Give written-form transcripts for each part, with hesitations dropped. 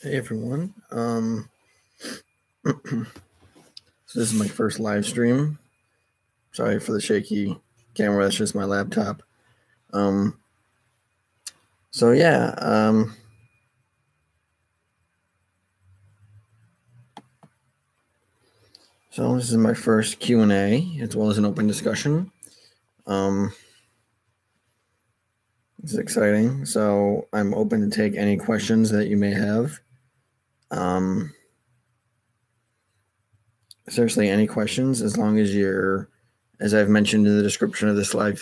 Hey everyone. So this is my first live stream. Sorry for the shaky camera. That's just my laptop. So yeah. So this is my first Q&A as well as an open discussion. This is exciting. So I'm open to take any questions that you may have. Seriously, any questions, as long as you're, as I've mentioned in the description of this live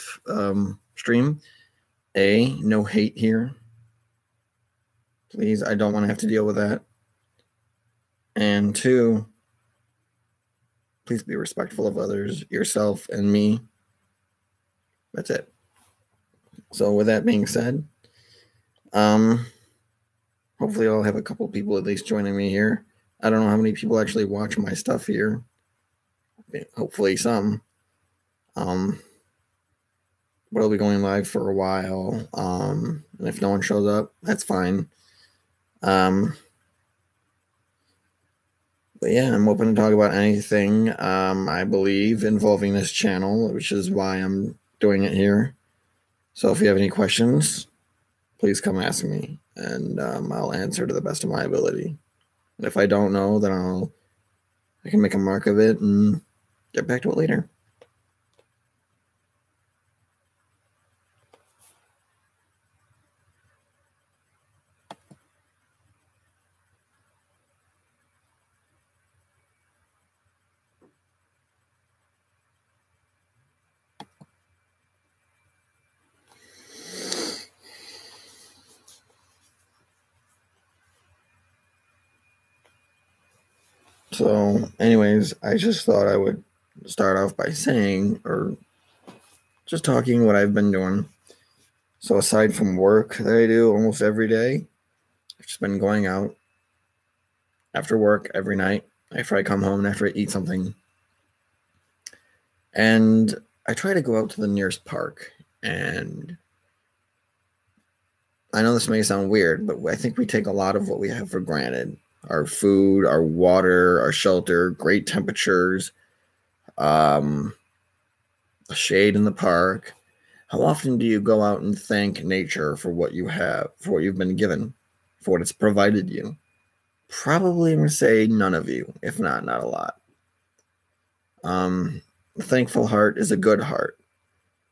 stream, no hate here. Please, I don't want to have to deal with that. And 2, please be respectful of others, yourself, and me. That's it. So with that being said, hopefully I'll have a couple people at least joining me here. I don't know how many people actually watch my stuff here. Hopefully some. But I'll be going live for a while. And if no one shows up, that's fine. But yeah, I'm open to talk about anything, I believe, involving this channel, which is why I'm doing it here. So if you have any questions, please come ask me, and I'll answer to the best of my ability. And if I don't know, then I can make a mark of it and get back to it later. So anyways, I just thought I would start off by saying, or just talking what I've been doing. So aside from work that I do almost every day, I've just been going out after work every night, after I come home and after I eat something. And I try to go out to the nearest park. And I know this may sound weird, but I think we take a lot of what we have for granted. Our food, our water, our shelter, great temperatures, shade in the park. How often do you go out and thank nature for what you have, for what you've been given, for what it's provided you? Probably I'm going to say none of you, if not a lot. A thankful heart is a good heart.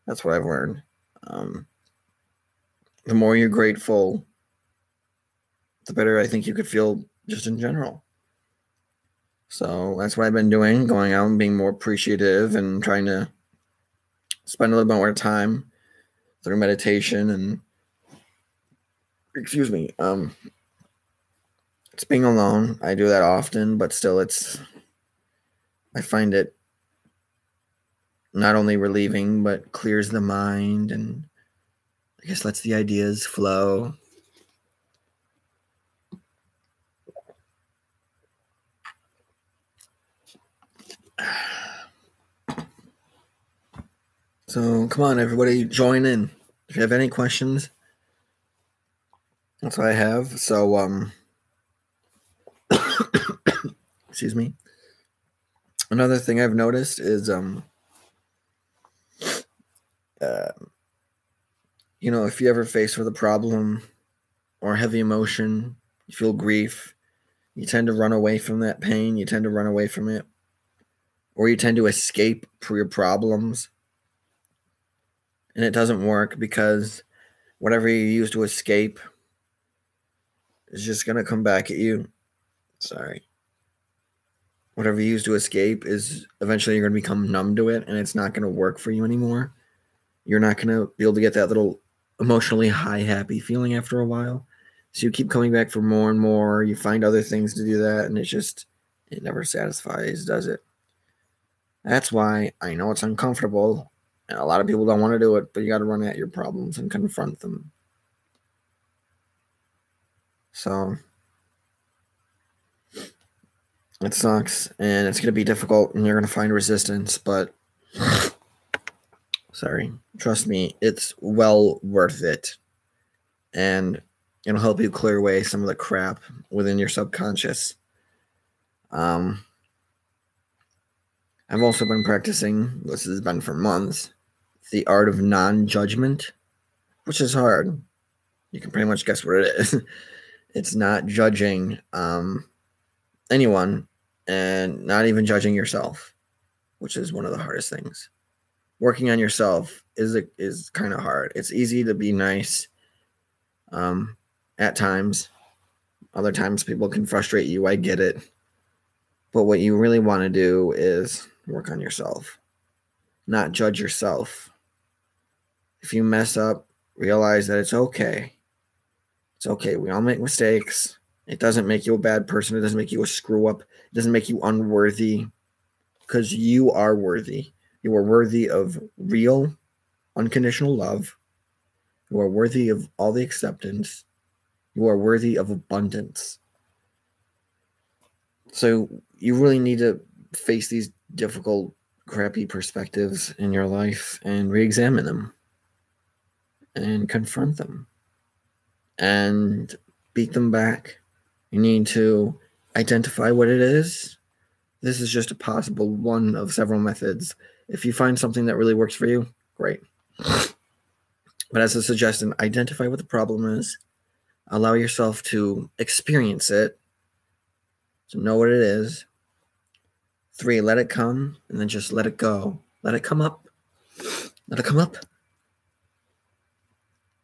That's what I've learned. The more you're grateful, the better I think you could feel just in general. So that's what I've been doing, going out and being more appreciative and trying to spend a little bit more time through meditation and, it's being alone. I do that often, but still I find it not only relieving, but clears the mind and I guess lets the ideas flow. So come on, everybody, join in. If you have any questions, that's what I have. So, excuse me. Another thing I've noticed is, if you ever face with a problem or heavy emotion, you feel grief, you tend to run away from that pain, you tend to run away from it, or you tend to escape for your problems. And it doesn't work because whatever you use to escape is just going to come back at you. Sorry. Whatever you use to escape is eventually you're going to become numb to it and it's not going to work for you anymore. You're not going to be able to get that little emotionally high, happy feeling after a while. So you keep coming back for more and more. You find other things to do that, and it never satisfies, does it? That's why I know it's uncomfortable, and a lot of people don't want to do it, but you got to run at your problems and confront them. So it sucks, and it's going to be difficult, and you're going to find resistance, but trust me, it's well worth it. And It'll help you clear away some of the crap within your subconscious. I've also been practicing, this has been for months, the art of non-judgment, which is hard. You can pretty much guess what it is. It's not judging anyone and not even judging yourself, which is one of the hardest things. Working on yourself is kind of hard. It's easy to be nice at times. Other times people can frustrate you. I get it. But what you really want to do is work on yourself, not judge yourself. If you mess up, realize that it's okay. It's okay. We all make mistakes. It doesn't make you a bad person. It doesn't make you a screw up. It doesn't make you unworthy, because you are worthy. You are worthy of real, unconditional love. You are worthy of all the acceptance. You are worthy of abundance. So you really need to face these difficult, crappy perspectives in your life and re-examine them and confront them and beat them back. You need to identify what it is. This is just a possible one of several methods. If you find something that really works for you, great. But as a suggestion, identify what the problem is. Allow yourself to experience it, to know what it is. 3, let it come, and then just let it go. Let it come up. Let it come up.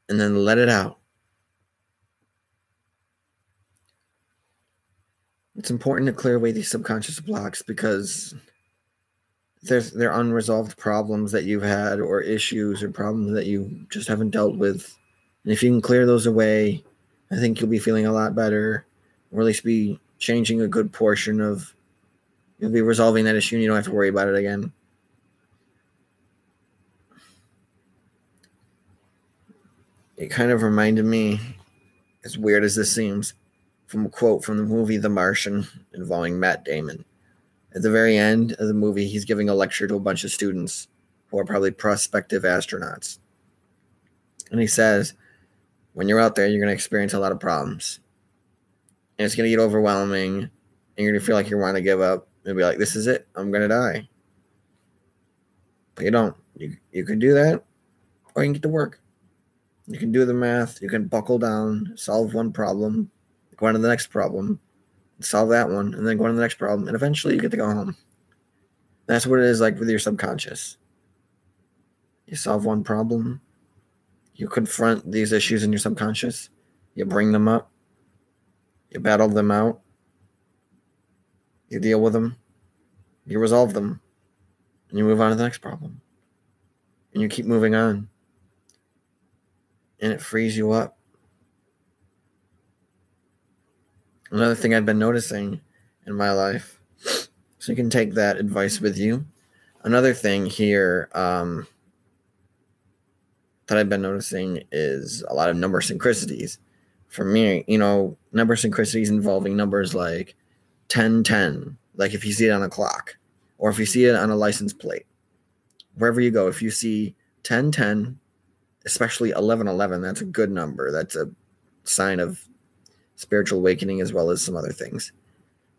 And then let it out. It's important to clear away these subconscious blocks, because they're unresolved problems that you've had, or issues or problems that you just haven't dealt with. And if you can clear those away, I think you'll be feeling a lot better, or at least be changing a good portion of, you'll be resolving that issue and you don't have to worry about it again. It kind of reminded me, as weird as this seems, from a quote from the movie The Martian involving Matt Damon. At the very end of the movie, he's giving a lecture to a bunch of students who are probably prospective astronauts. And he says, when you're out there, you're going to experience a lot of problems. And it's going to get overwhelming. And you're going to feel like you want to give up and be like, this is it. I'm going to die. But you don't. You can do that, or you can get to work. You can do the math. You can buckle down, solve one problem, go on to the next problem, solve that one, and then go on to the next problem. And eventually you get to go home. That's what it is like with your subconscious. You solve one problem. You confront these issues in your subconscious. You bring them up. You battle them out. You deal with them. You resolve them. And you move on to the next problem. And you keep moving on. And it frees you up. Another thing I've been noticing in my life, so you can take that advice with you. Another thing here that I've been noticing is a lot of number synchronicities. For me, number synchronicities involving numbers like 1010, like if you see it on a clock, or if you see it on a license plate. Wherever you go, if you see 1010, especially 1111, that's a good number. That's a sign of spiritual awakening, as well as some other things.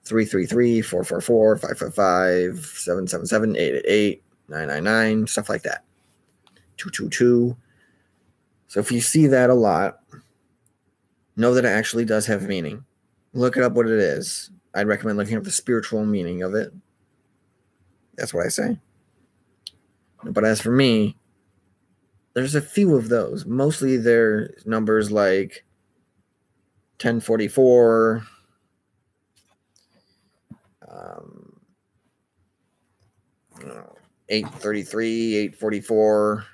333, 444, 555, 777, 888, 999, stuff like that. 222. So if you see that a lot, know that it actually does have meaning. Look it up what it is. I'd recommend looking up the spiritual meaning of it. That's what I say. But as for me, there's a few of those. Mostly they're numbers like 1044, 833, 844.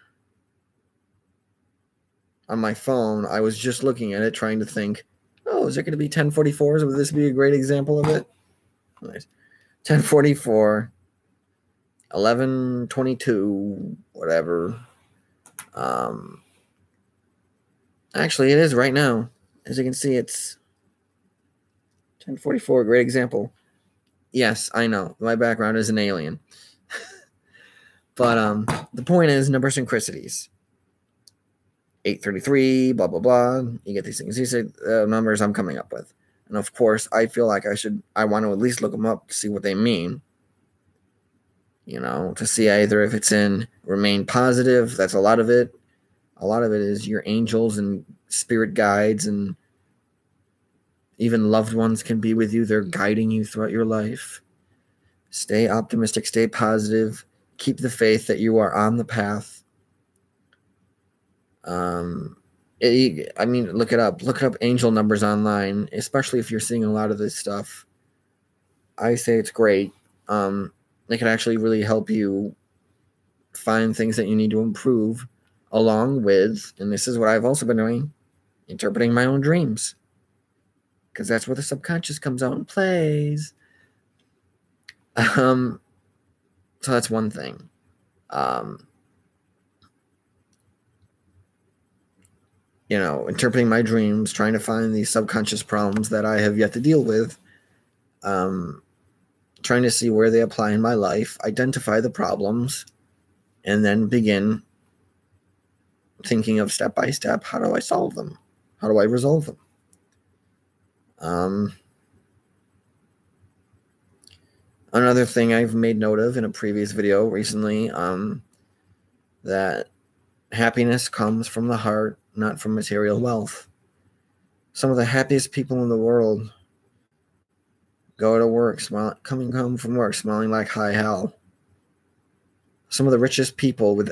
On my phone, I was just looking at it, trying to think, oh, is it going to be 1044s? Would this be a great example of it? Nice. 1044, 1122, whatever. Actually, it is right now. As you can see, it's 1044, great example. Yes, I know. My background is an alien. But the point is number synchronicities. 833, blah, blah, blah. You get these things. These are the numbers I'm coming up with. And of course, I feel like I want to at least look them up to see what they mean. To see either if it's in remain positive, that's a lot of it. A lot of it is your angels and spirit guides and even loved ones can be with you. They're guiding you throughout your life. Stay optimistic, stay positive, keep the faith that you are on the path. Look it up. Look up angel numbers online, especially if you're seeing a lot of this stuff. I say it's great. They can actually really help you find things that you need to improve, along with, and this is what I've also been doing, interpreting my own dreams. Because that's where the subconscious comes out and plays. So that's one thing. Interpreting my dreams, trying to find these subconscious problems that I have yet to deal with, trying to see where they apply in my life, identify the problems, and then begin thinking of step by step, how do I solve them? How do I resolve them? Another thing I've made note of in a previous video recently, that happiness comes from the heart, not from material wealth. Some of the happiest people in the world go to work, coming home from work smiling like high hell. Some of the richest people with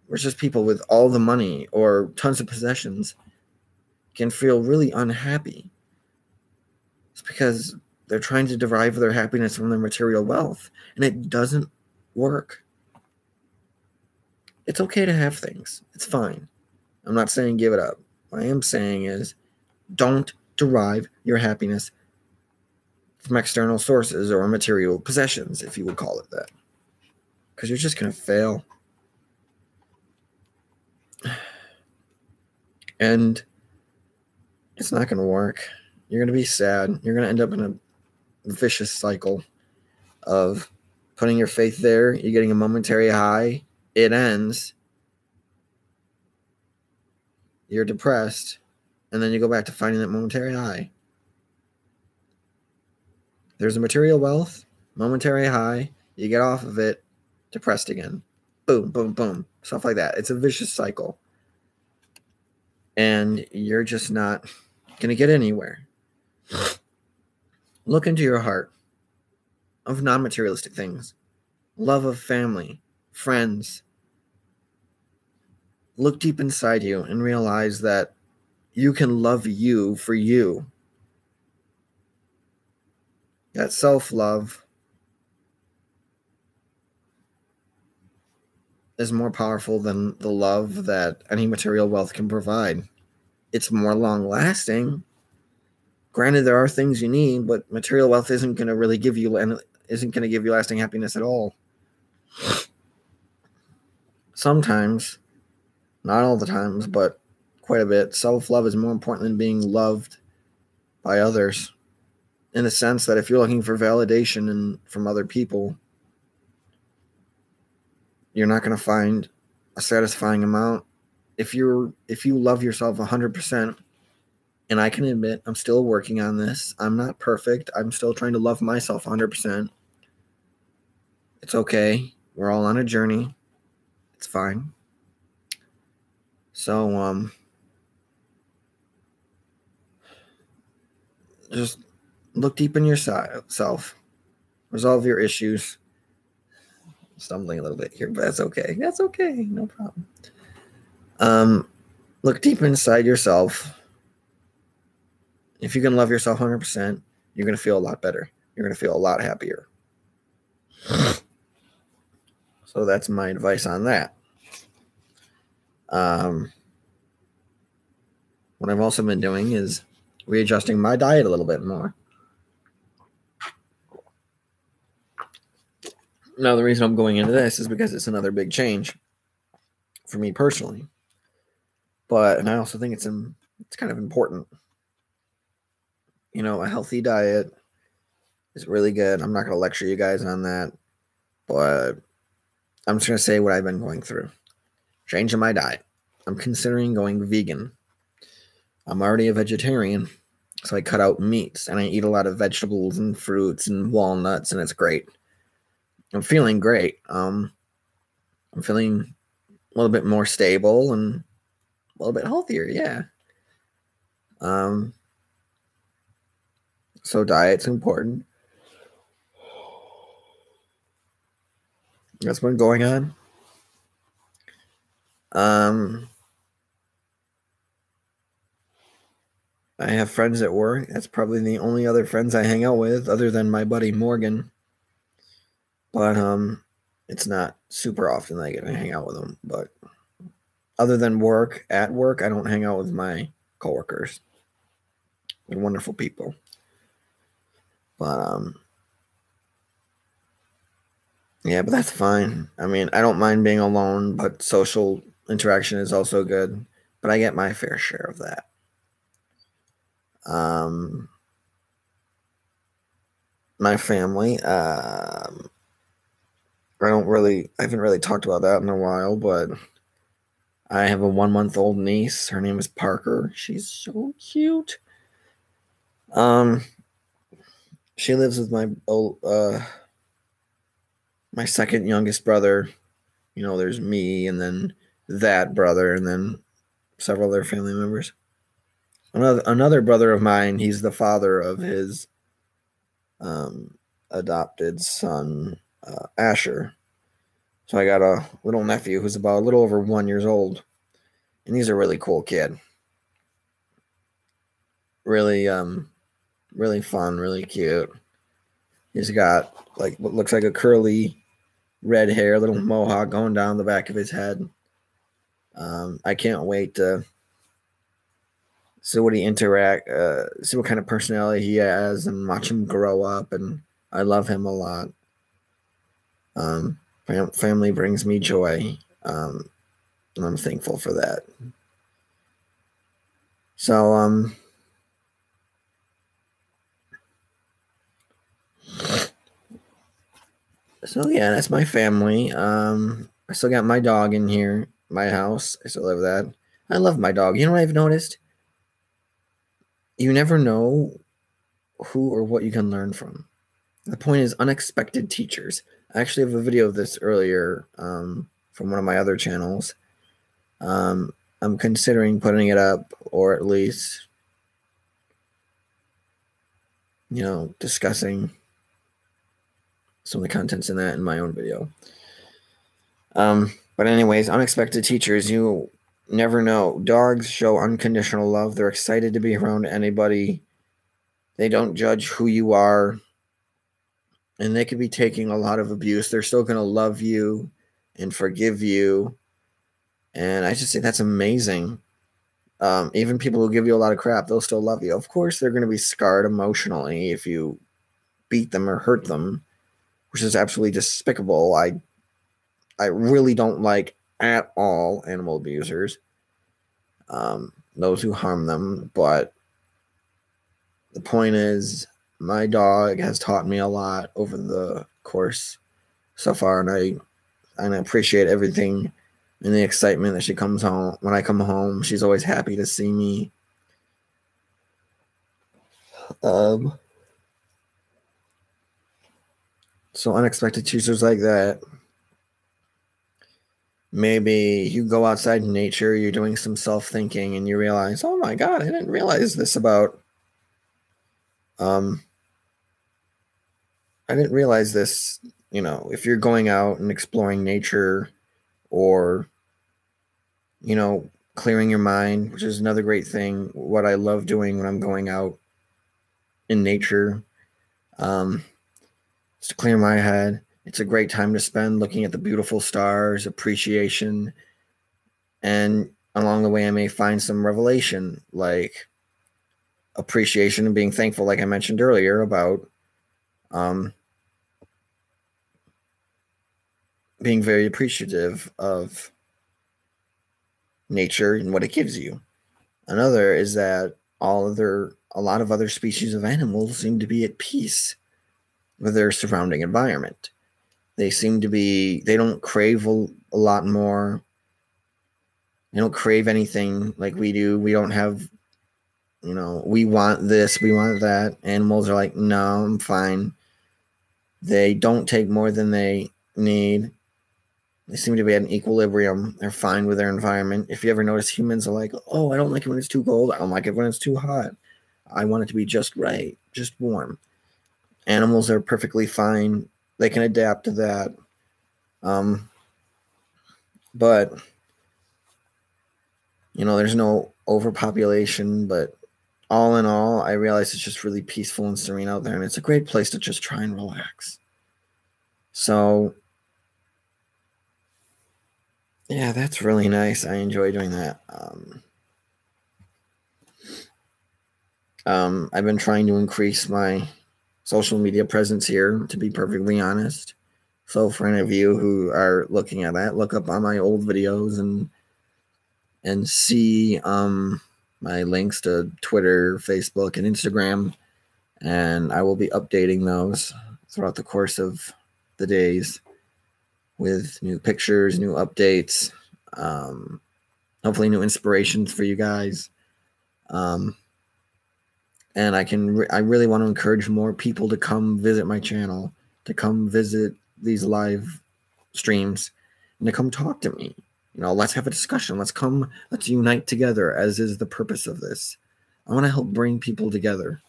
richest people with all the money or tons of possessions can feel really unhappy. It's because they're trying to derive their happiness from their material wealth, and it doesn't work. It's okay to have things. It's fine. I'm not saying give it up. What I am saying is don't derive your happiness from external sources or material possessions, if you would call it that, because you're just going to fail. And it's not going to work. You're going to be sad. You're going to end up in a vicious cycle of putting your faith there. You're getting a momentary high. It ends. You're depressed. And then you go back to finding that momentary high. There's a material wealth, momentary high. You get off of it, depressed again. Boom, boom, boom. Stuff like that. It's a vicious cycle. And you're just not going to get anywhere. Look into your heart of non-materialistic things. Love of family, friends. Look deep inside you and realize that you can love you for you. That self-love is more powerful than the love that any material wealth can provide. It's more long-lasting. Granted, there are things you need, but material wealth isn't going to really give you lasting happiness at all. Sometimes, not all the times, but quite a bit, self-love is more important than being loved by others. In the sense that if you're looking for validation from other people, you're not going to find a satisfying amount. If you love yourself 100%, and I can admit I'm still working on this. I'm not perfect. I'm still trying to love myself 100%. It's okay. We're all on a journey. It's fine. So, just look deep in yourself. Resolve your issues. I'm stumbling a little bit here, but that's okay. That's okay. No problem. Look deep inside yourself. If you can love yourself 100%, you're going to feel a lot better. You're going to feel a lot happier. So that's my advice on that. What I've also been doing is readjusting my diet a little bit more. Now, the reason I'm going into this is because it's another big change for me personally. And I also think it's kind of important. A healthy diet is really good. I'm not going to lecture you guys on that, but I'm just going to say what I've been going through. changing my diet. I'm considering going vegan. I'm already a vegetarian, so I cut out meats and I eat a lot of vegetables and fruits and walnuts, and it's great. I'm feeling great. I'm feeling a little bit more stable and a little bit healthier, yeah. So diet's important. That's what's going on. I have friends at work. That's probably the only other friends I hang out with, other than my buddy Morgan. But it's not super often that I get to hang out with them. But other than work, at work, I don't hang out with my coworkers. They're wonderful people. But yeah, but that's fine. I mean, I don't mind being alone, but social interaction is also good. But I get my fair share of that. My family, I haven't really talked about that in a while, but I have a 1-month-old niece. Her name is Parker. She's so cute. She lives with my second youngest brother. You know, there's me, and then that brother, and then several other family members. Another brother of mine, he's the father of his adopted son, Asher. So I got a little nephew who's about a little over 1 year old, and he's a really cool kid. Really, really fun, really cute. He's got like what looks like a curly red hair, little mohawk going down the back of his head. I can't wait to see what see what kind of personality he has, and watch him grow up. And I love him a lot. Family brings me joy, and I'm thankful for that. So yeah, that's my family. I still got my dog in here, my house. I still live with that. I love my dog. You know what I've noticed? You never know who or what you can learn from. The point is unexpected teachers. I actually have a video of this earlier from one of my other channels. I'm considering putting it up, or at least, discussing some of the contents in that in my own video. But anyways, unexpected teachers, you never know. Dogs show unconditional love. They're excited to be around anybody. They don't judge who you are. And they could be taking a lot of abuse. They're still going to love you and forgive you. And I just think that's amazing. Even people who give you a lot of crap, they'll still love you. Of course, they're going to be scarred emotionally if you beat them or hurt them, which is absolutely despicable. I really don't like at all animal abusers, those who harm them. But the point is, my dog has taught me a lot over the course so far, and I appreciate everything and the excitement that she comes home. When I come home, she's always happy to see me. So unexpected teachers like that. Maybe you go outside in nature, you're doing some self-thinking, and you realize, oh my God, I didn't realize this about, I didn't realize this, if you're going out and exploring nature, or, clearing your mind, which is another great thing. What I love doing when I'm going out in nature, is to clear my head. It's a great time to spend looking at the beautiful stars, appreciation, and along the way I may find some revelation, like appreciation and being thankful, like I mentioned earlier, about being very appreciative of nature and what it gives you. Another is that a lot of other species of animals seem to be at peace with their surrounding environment. They don't crave a lot more. They don't crave anything like we do. We don't have, we want this, we want that. Animals are like, no, I'm fine. They don't take more than they need. They seem to be at an equilibrium. They're fine with their environment. If you ever notice, humans are like, oh, I don't like it when it's too cold. I don't like it when it's too hot. I want it to be just right, just warm. Animals are perfectly fine. They can adapt to that. But, there's no overpopulation. But all in all, I realize it's just really peaceful and serene out there. And it's a great place to just try and relax. So, yeah, that's really nice. I enjoy doing that. I've been trying to increase my social media presence here, to be perfectly honest. So for any of you who are looking at that, look up on my old videos and see my links to Twitter, Facebook, and Instagram. And I will be updating those throughout the course of the days with new pictures, new updates, hopefully new inspirations for you guys. And I really want to encourage more people to come visit my channel, to come visit these live streams, and to come talk to me. Let's have a discussion. Let's unite together, as is the purpose of this. I want to help bring people together.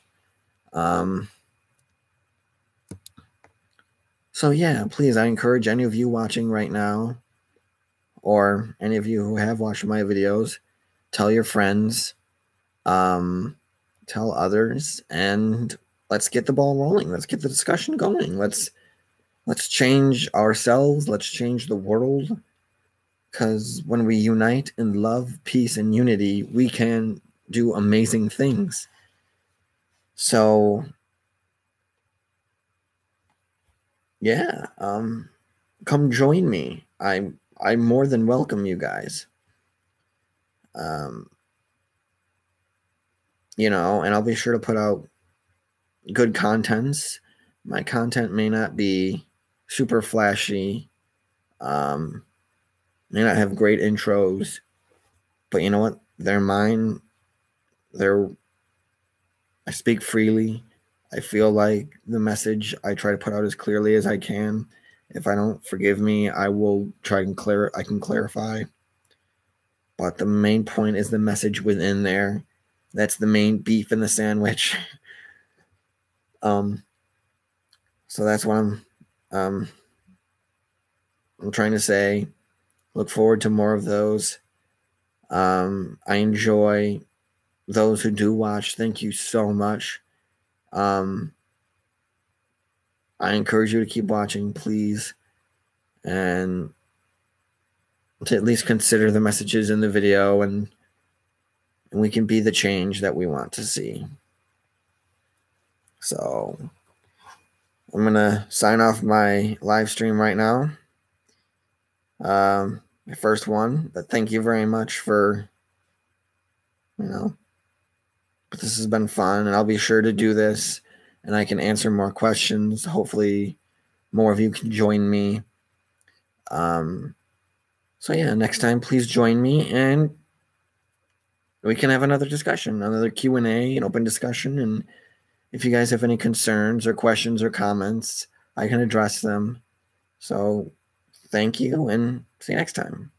So yeah, please, I encourage any of you watching right now, or any of you who have watched my videos, tell your friends, tell others, and let's get the ball rolling. Let's get the discussion going. Let's change ourselves. Let's change the world. Because when we unite in love, peace, and unity, we can do amazing things. So, yeah, come join me. I more than welcome you guys. And I'll be sure to put out good contents. My content may not be super flashy, may not have great intros, but you know what? They're mine. I speak freely. I feel like the message I try to put out as clearly as I can. If I don't, forgive me. I will try and I can clarify. But the main point is the message within there. That's the main beef in the sandwich. So that's what I'm trying to say. Look forward to more of those. I enjoy those who do watch. Thank you so much. I encourage you to keep watching, please, and to at least consider the messages in the video, and we can be the change that we want to see. So I'm going to sign off my live stream right now. My first one, but thank you very much for, but this has been fun, and I'll be sure to do this, and I can answer more questions. Hopefully more of you can join me. So yeah, next time, please join me, and we can have another discussion, another Q&A, an open discussion. And if you guys have any concerns or questions or comments, I can address them. So thank you, and see you next time.